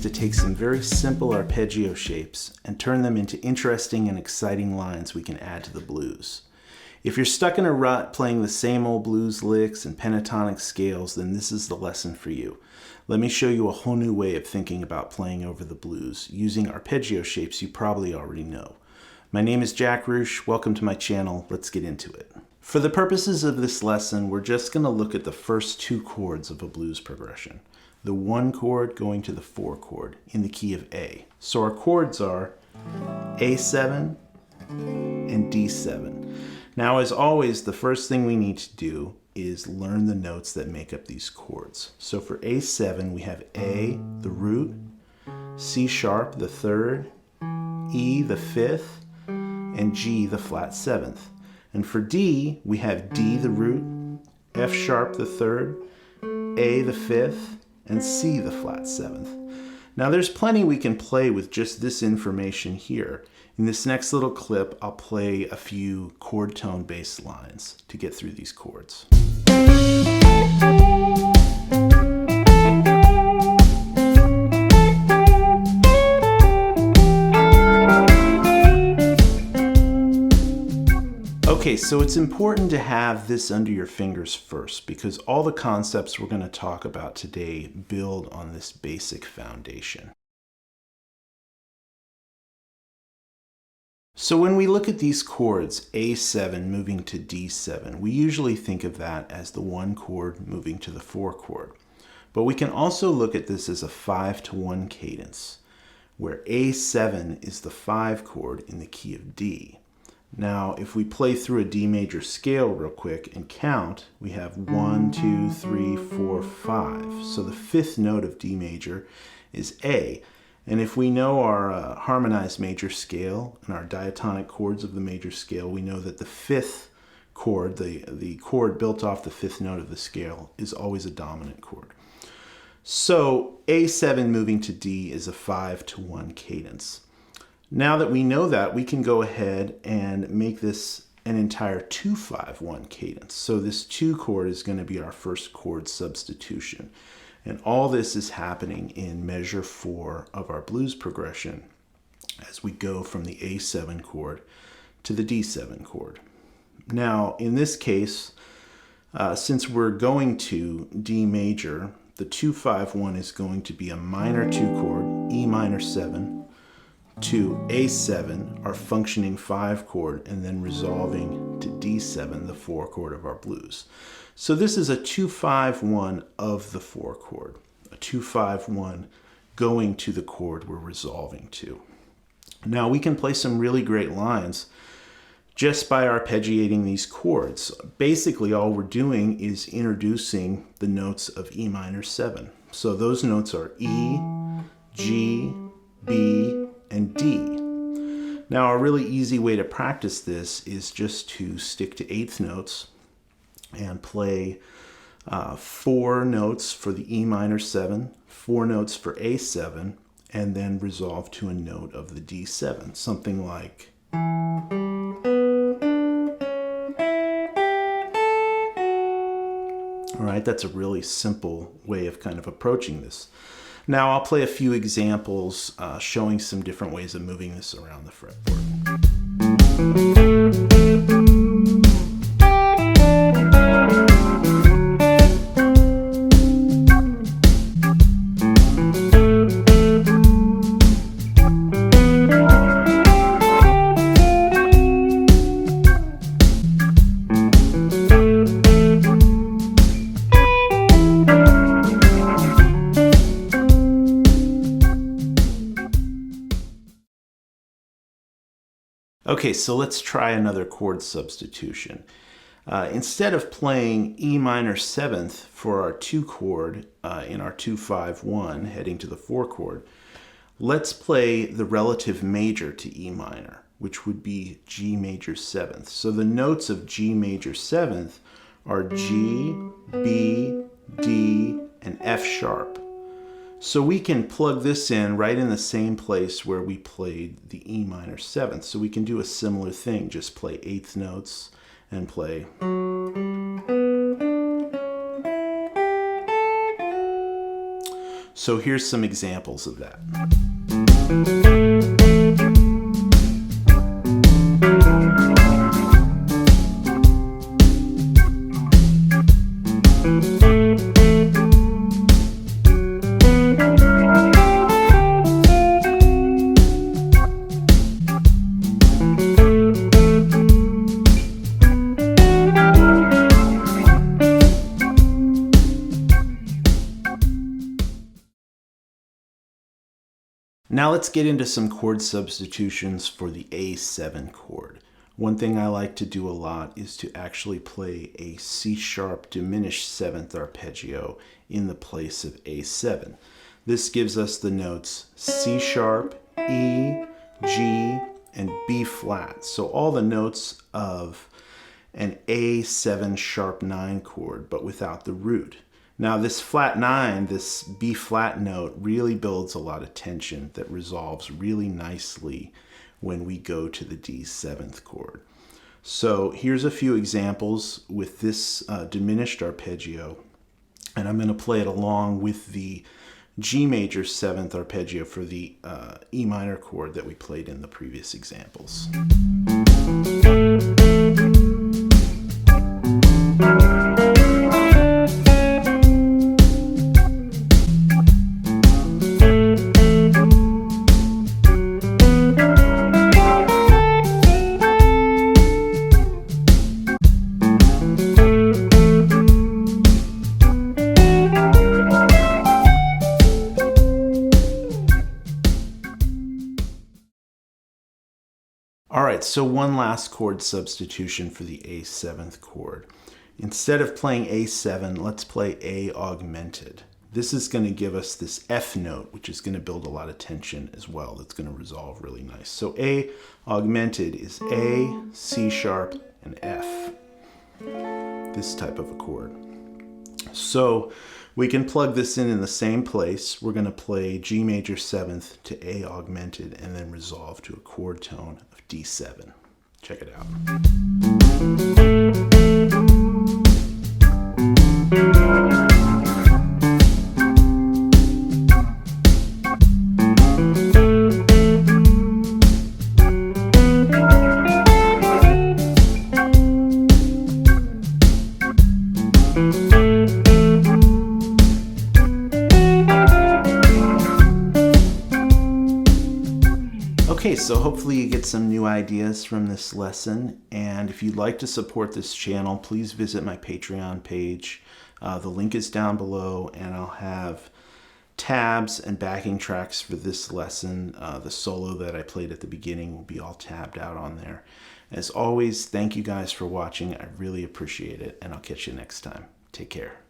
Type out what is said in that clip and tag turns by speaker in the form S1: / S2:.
S1: to take some very simple arpeggio shapes and turn them into interesting and exciting lines we can add to the blues. If you're stuck in a rut playing the same old blues licks and pentatonic scales, then this is the lesson for you. Let me show you a whole new way of thinking about playing over the blues using arpeggio shapes you probably already know. My name is Jack Roosh. Welcome to my channel. Let's get into it. For the purposes of this lesson, we're just going to look at the first two chords of a blues progression. The 1 chord going to the 4 chord in the key of A. So our chords are A7 and D7. Now, as always, the first thing we need to do is learn the notes that make up these chords. So for A7, we have A, the root, C sharp, the 3rd, E, the 5th, and G, the flat 7th. And for D, we have D, the root, F sharp, the 3rd, A, the 5th, and C, the flat 7th. Now there's plenty we can play with just this information here. In this next little clip, I'll play a few chord tone based lines to get through these chords. Okay, so it's important to have this under your fingers first because all the concepts we're going to talk about today build on this basic foundation. So when we look at these chords, A7 moving to D7, we usually think of that as the 1 chord moving to the 4 chord. But we can also look at this as a 5-to-1 cadence, where A7 is the 5 chord in the key of D. Now, if we play through a D major scale real quick and count, we have 1, 2, 3, 4, 5. So the 5th note of D major is A. And if we know our harmonized major scale and our diatonic chords of the major scale, we know that the 5th chord, the chord built off the 5th note of the scale, is always a dominant chord. So A7 moving to D is a 5-to-1 cadence. Now that we know that, we can go ahead and make this an entire 2-5-1 cadence. So this 2 chord is going to be our first chord substitution. And all this is happening in measure 4 of our blues progression as we go from the A7 chord to the D7 chord. Now, in this case, since we're going to D major, the 2-5-1 is going to be a minor 2 chord, E minor 7, to A7, our functioning 5 chord, and then resolving to D7, the 4 chord of our blues. So this is a 2-5-1 of the 4 chord, a 2-5-1 going to the chord we're resolving to. Now we can play some really great lines just by arpeggiating these chords. Basically all we're doing is introducing the notes of E minor 7. So those notes are E, G, B, and D. Now a really easy way to practice this is just to stick to 8th notes and play 4 notes for the E minor 7, 4 notes for A7, and then resolve to a note of the D7, something like all right, that's a really simple way of kind of approaching this. Now I'll play a few examples showing some different ways of moving this around the fretboard. Okay, so let's try another chord substitution. Instead of playing E minor 7th for our 2 chord in our 2-5-1 heading to the 4 chord, let's play the relative major to E minor, which would be G major 7th. So the notes of G major 7th are G, B, D, and F sharp. So we can plug this in right in the same place where we played the E minor 7th. So we can do a similar thing, just play 8th notes and play. So here's some examples of that. Now let's get into some chord substitutions for the A7 chord. One thing I like to do a lot is to actually play a C-sharp diminished 7th arpeggio in the place of A7. This gives us the notes C-sharp, E, G, and B flat. So all the notes of an A7 sharp 9 chord, but without the root. Now this flat 9, this B flat note, really builds a lot of tension that resolves really nicely when we go to the D7th chord. So here's a few examples with this diminished arpeggio, and I'm going to play it along with the G major 7th arpeggio for the E minor chord that we played in the previous examples. Alright, so one last chord substitution for the A7th chord. Instead of playing A7, let's play A augmented. This is going to give us this F note, which is going to build a lot of tension as well. That's going to resolve really nice. So A augmented is A, C sharp, and F. This type of a chord. So we can plug this in the same place. We're going to play G major 7th to A augmented and then resolve to a chord tone of D7. Check it out. Okay, so hopefully you get some new ideas from this lesson, and if you'd like to support this channel, please visit my Patreon page. The link is down below, and I'll have tabs and backing tracks for this lesson. The solo that I played at the beginning will be all tabbed out on there. As always, thank you guys for watching. I really appreciate it, and I'll catch you next time. Take care.